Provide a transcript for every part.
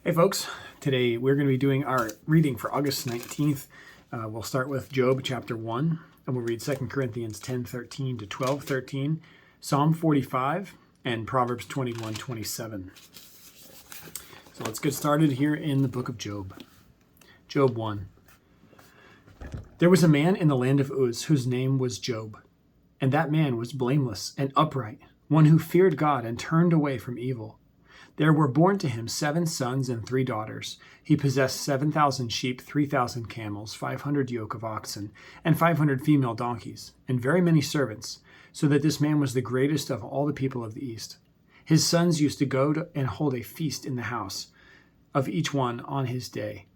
Hey folks, today we're going to be doing our reading for August 19th. We'll start with Job chapter 1, and we'll read 2 Corinthians 10:13 to 12:13, Psalm 45, and Proverbs 21:27. So let's get started here in the book of Job. Job 1. There was a man in the land of Uz whose name was Job, and that man was blameless and upright, one who feared God and turned away from evil. There were born to him 7 sons and 3 daughters. He possessed 7,000 sheep, 3,000 camels, 500 yoke of oxen, and 500 female donkeys, and very many servants, so that this man was the greatest of all the people of the East. His sons used to go and hold a feast in the house of each one on his day,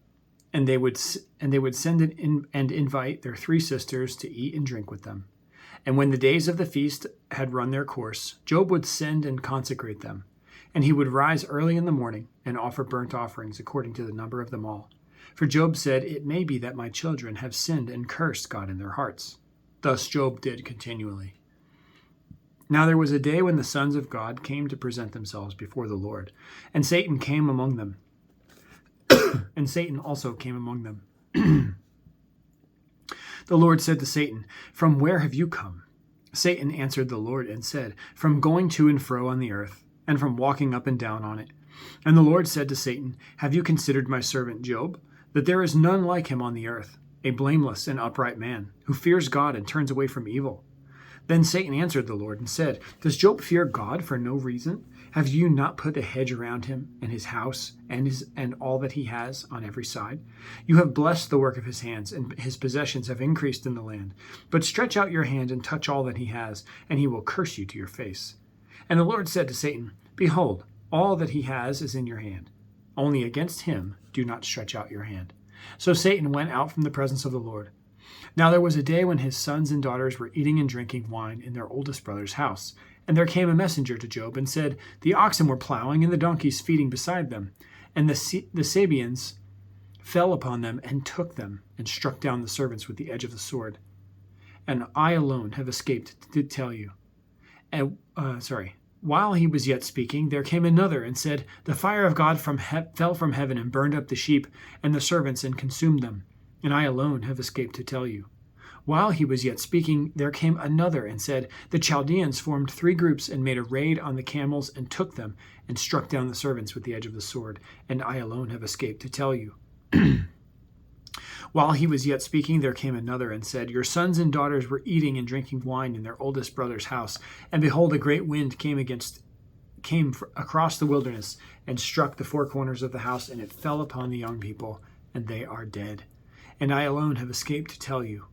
and they would send and invite their 3 sisters to eat and drink with them. And when the days of the feast had run their course, Job would send and consecrate them. And he would rise early in the morning and offer burnt offerings according to the number of them all. For Job said, "It may be that my children have sinned and cursed God in their hearts." Thus Job did continually. Now there was a day when the sons of God came to present themselves before the Lord, and Satan came among them. And Satan also came among them. The Lord said to Satan, "From where have you come?" Satan answered the Lord and said, "From going to and fro on the earth, and from walking up and down on it." And the Lord said to Satan, "Have you considered my servant Job, that there is none like him on the earth, a blameless and upright man, who fears God and turns away from evil?" Then Satan answered the Lord and said, "Does Job fear God for no reason? Have you not put a hedge around him and his house and all that he has on every side? You have blessed the work of his hands, and his possessions have increased in the land. But stretch out your hand and touch all that he has, and he will curse you to your face." And the Lord said to Satan, "Behold, all that he has is in your hand. Only against him do not stretch out your hand." So Satan went out from the presence of the Lord. Now there was a day when his sons and daughters were eating and drinking wine in their oldest brother's house. And there came a messenger to Job and said, "The oxen were plowing and the donkeys feeding beside them. And the Sabeans fell upon them and took them and struck down the servants with the edge of the sword. And I alone have escaped to tell you." While he was yet speaking, there came another and said, "The fire of God fell from heaven and burned up the sheep and the servants and consumed them. And I alone have escaped to tell you." While he was yet speaking, there came another and said, "The Chaldeans formed 3 groups and made a raid on the camels and took them and struck down the servants with the edge of the sword. And I alone have escaped to tell you." While he was yet speaking, there came another and said, "Your sons and daughters were eating and drinking wine in their oldest brother's house, and behold, a great wind came across the wilderness and struck the 4 corners of the house, and it fell upon the young people, and they are dead. And I alone have escaped to tell you."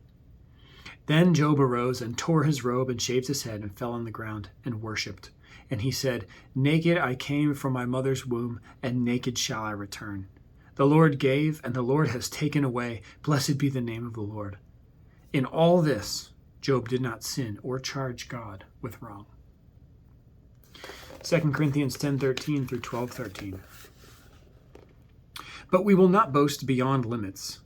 Then Job arose and tore his robe and shaved his head and fell on the ground and worshipped. And he said, "Naked I came from my mother's womb, and naked shall I return. The Lord gave, and the Lord has taken away. Blessed be the name of the Lord." In all this, Job did not sin or charge God with wrong. 2 Corinthians 10:13 through 12:13. But we will not boast beyond limits,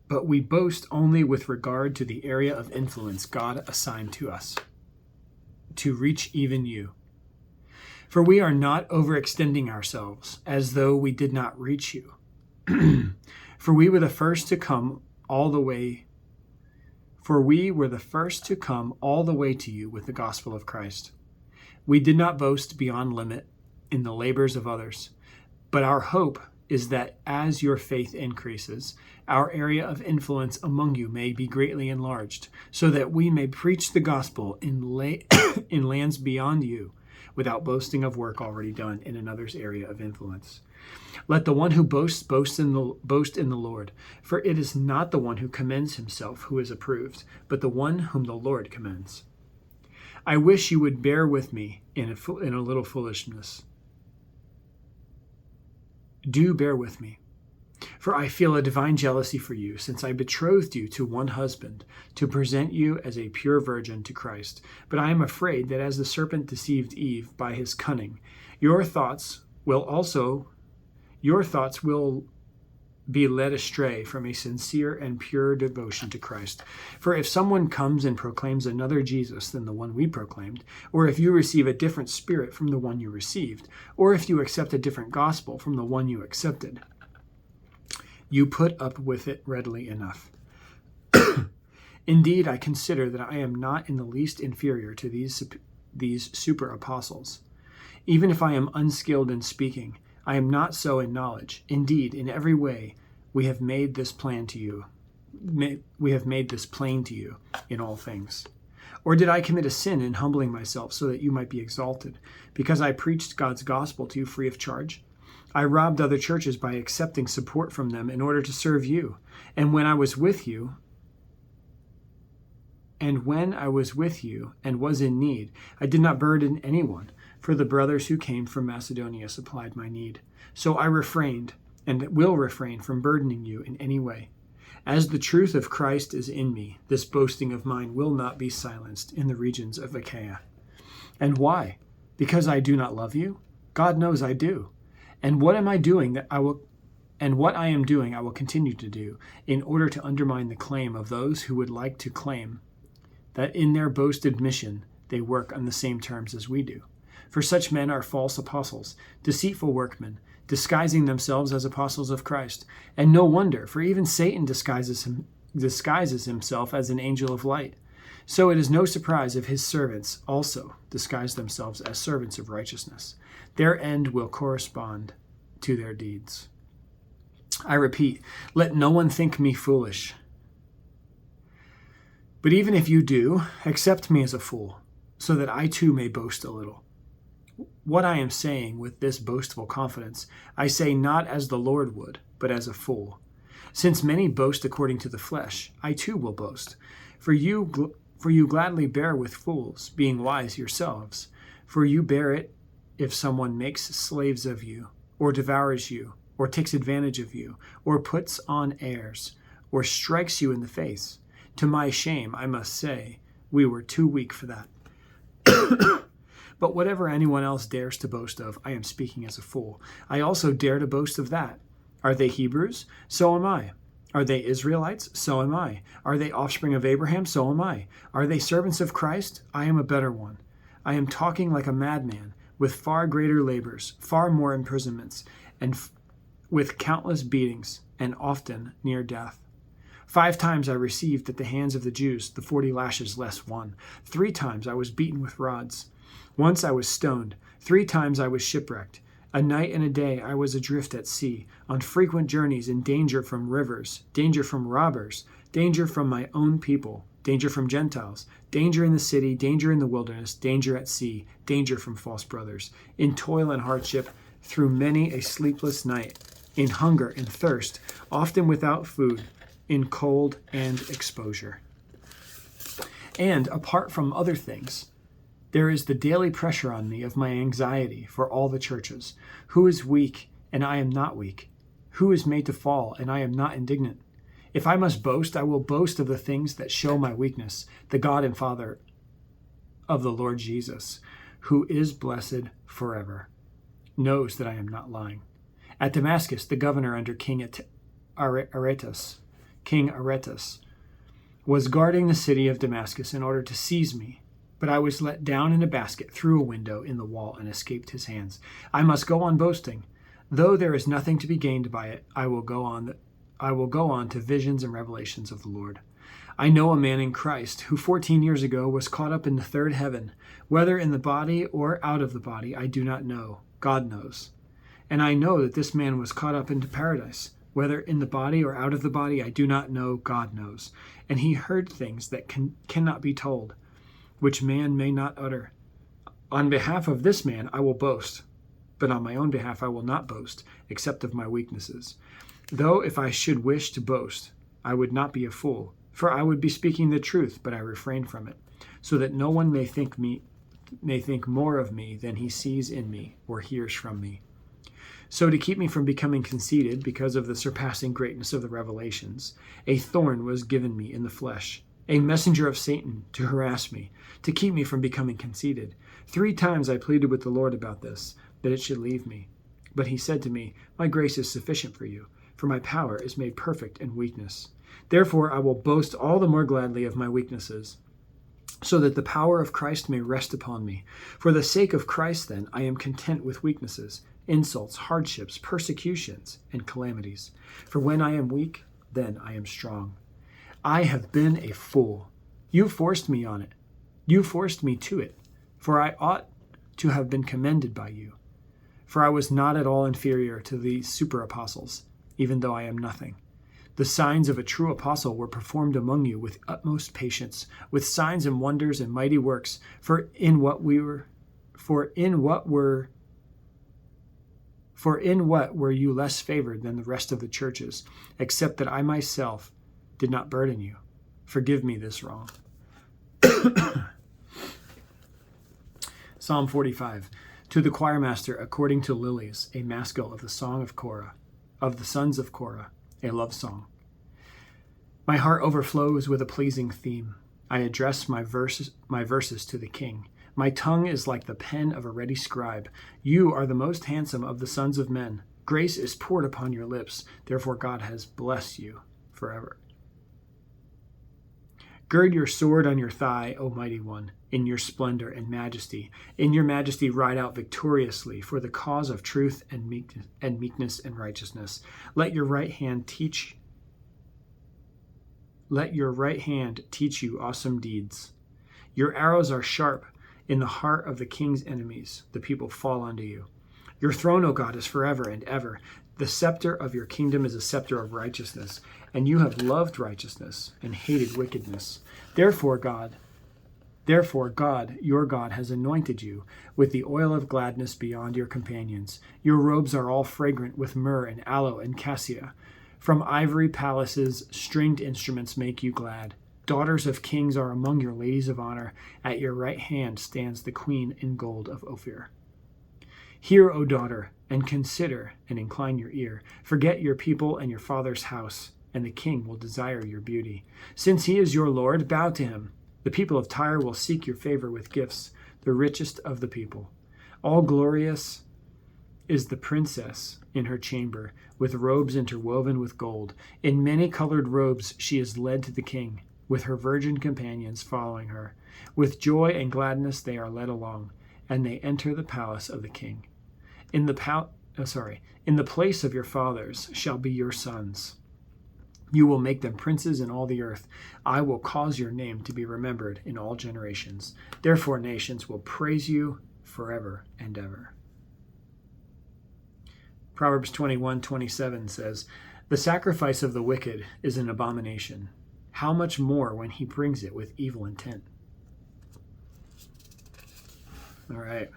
but we boast only with regard to the area of influence God assigned to us, to reach even you. For we are not overextending ourselves, as though we did not reach you. For we were the first to come all the way to you with the gospel of Christ. We did not boast beyond limit in the labors of others, but our hope is that as your faith increases, our area of influence among you may be greatly enlarged, so that we may preach the gospel in lands beyond you, without boasting of work already done in another's area of influence. Let the one who boasts boast in the Lord, for it is not the one who commends himself who is approved, but the one whom the Lord commends. I wish you would bear with me in a little foolishness. Do bear with me, for I feel a divine jealousy for you, since I betrothed you to one husband, to present you as a pure virgin to Christ. But I am afraid that as the serpent deceived Eve by his cunning, your thoughts will be led astray from a sincere and pure devotion to Christ. For if someone comes and proclaims another Jesus than the one we proclaimed, or if you receive a different spirit from the one you received, or if you accept a different gospel from the one you accepted, you put up with it readily enough. Indeed, I consider that I am not in the least inferior to these super apostles. Even if I am unskilled in speaking, I am not so in knowledge. Indeed, in every way, we have made this plain to you in all things. Or did I commit a sin in humbling myself so that you might be exalted, because I preached God's gospel to you free of charge? I robbed other churches by accepting support from them in order to serve you. And when I was with you and was in need, I did not burden anyone, for the brothers who came from Macedonia supplied my need. So I refrained and will refrain from burdening you in any way. As the truth of Christ is in me, this boasting of mine will not be silenced in the regions of Achaia. And why? Because I do not love you? God knows I do. And what I am doing, I will continue to do, in order to undermine the claim of those who would like to claim that in their boasted mission they work on the same terms as we do. For such men are false apostles, deceitful workmen, disguising themselves as apostles of Christ. And no wonder, for even Satan disguises himself as an angel of light. So it is no surprise if his servants also disguise themselves as servants of righteousness. Their end will correspond to their deeds. I repeat, let no one think me foolish. But even if you do, accept me as a fool, so that I too may boast a little. What I am saying with this boastful confidence, I say not as the Lord would, but as a fool. Since many boast according to the flesh, I too will boast. For you gladly bear with fools, being wise yourselves. For you bear it if someone makes slaves of you, or devours you, or takes advantage of you, or puts on airs, or strikes you in the face. To my shame, I must say, we were too weak for that. But whatever anyone else dares to boast of, I am speaking as a fool. I also dare to boast of that. Are they Hebrews? So am I. Are they Israelites? So am I. Are they offspring of Abraham? So am I. Are they servants of Christ? I am a better one. I am talking like a madman, with far greater labors, far more imprisonments, and with countless beatings, and often near death. 5 times I received at the hands of the Jews the 40 lashes less 1. 3 times I was beaten with rods. Once I was stoned. 3 times I was shipwrecked. A night and a day I was adrift at sea, on frequent journeys in danger from rivers, danger from robbers, danger from my own people, danger from Gentiles, danger in the city, danger in the wilderness, danger at sea, danger from false brothers, in toil and hardship, through many a sleepless night, in hunger and thirst, often without food, in cold and exposure. And apart from other things, there is the daily pressure on me of my anxiety for all the churches. Who is weak, and I am not weak? Who is made to fall, and I am not indignant? If I must boast, I will boast of the things that show my weakness. The God and Father of the Lord Jesus, who is blessed forever, knows that I am not lying. At Damascus, the governor under King Aretas, was guarding the city of Damascus in order to seize me. But I was let down in a basket through a window in the wall and escaped his hands. I must go on boasting. Though there is nothing to be gained by it, I will go on to visions and revelations of the Lord. I know a man in Christ who 14 years ago was caught up in the third heaven. Whether in the body or out of the body, I do not know. God knows. And I know that this man was caught up into paradise. Whether in the body or out of the body, I do not know. God knows. And he heard things that cannot be told, which man may not utter. On behalf of this man I will boast, but on my own behalf I will not boast, except of my weaknesses. Though if I should wish to boast, I would not be a fool, for I would be speaking the truth, but I refrain from it, so that no one may think more of me than he sees in me or hears from me. So to keep me from becoming conceited because of the surpassing greatness of the revelations, a thorn was given me in the flesh, a messenger of Satan to harass me, to keep me from becoming conceited. 3 times I pleaded with the Lord about this, that it should leave me. But he said to me, my grace is sufficient for you, for my power is made perfect in weakness. Therefore I will boast all the more gladly of my weaknesses, so that the power of Christ may rest upon me. For the sake of Christ, then, I am content with weaknesses, insults, hardships, persecutions, and calamities. For when I am weak, then I am strong. I have been a fool. You forced me on it. You forced me to it, for I ought to have been commended by you. For I was not at all inferior to the super apostles, even though I am nothing. The signs of a true apostle were performed among you with utmost patience, with signs and wonders and mighty works. For in what were you less favored than the rest of the churches, except that I myself did not burden you? Forgive me this wrong. Psalm 45. To the choirmaster, according to lilies, a maskil of the song of Korah, of the sons of Korah, a love song. My heart overflows with a pleasing theme. I address my verses to the king. My tongue is like the pen of a ready scribe. You are the most handsome of the sons of men. Grace is poured upon your lips. Therefore God has blessed you forever. Gird your sword on your thigh, O mighty one, in your splendor and majesty. In your majesty ride out victoriously for the cause of truth and meekness and righteousness. Let your right hand teach you awesome deeds. Your arrows are sharp in the heart of the king's enemies. The people fall unto you. Your throne, O God, is forever and ever. The scepter of your kingdom is a scepter of righteousness, and you have loved righteousness and hated wickedness. Therefore God, your God, has anointed you with the oil of gladness beyond your companions. Your robes are all fragrant with myrrh and aloe and cassia. From ivory palaces, stringed instruments make you glad. Daughters of kings are among your ladies of honor. At your right hand stands the queen in gold of Ophir. Hear, O daughter, and consider, and incline your ear. Forget your people and your father's house, and the king will desire your beauty. Since he is your Lord, bow to him. The people of Tyre will seek your favor with gifts, the richest of the people. All glorious is the princess in her chamber, with robes interwoven with gold. In many colored robes she is led to the king, with her virgin companions following her. With joy and gladness they are led along, and they enter the palace of the king. In the place of your fathers shall be your sons. You will make them princes in all the earth. I will cause your name to be remembered in all generations. Therefore nations will praise you forever and ever. Proverbs 21:27 says, the sacrifice of the wicked is an abomination. How much more when he brings it with evil intent? All right.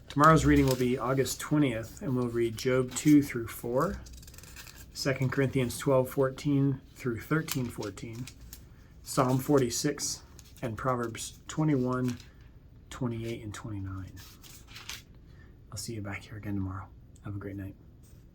Tomorrow's reading will be August 20th, and we'll read Job 2 through 4, 2 Corinthians 12:14 through 13:14, Psalm 46, and Proverbs 21, 28, and 29. I'll see you back here again tomorrow. Have a great night.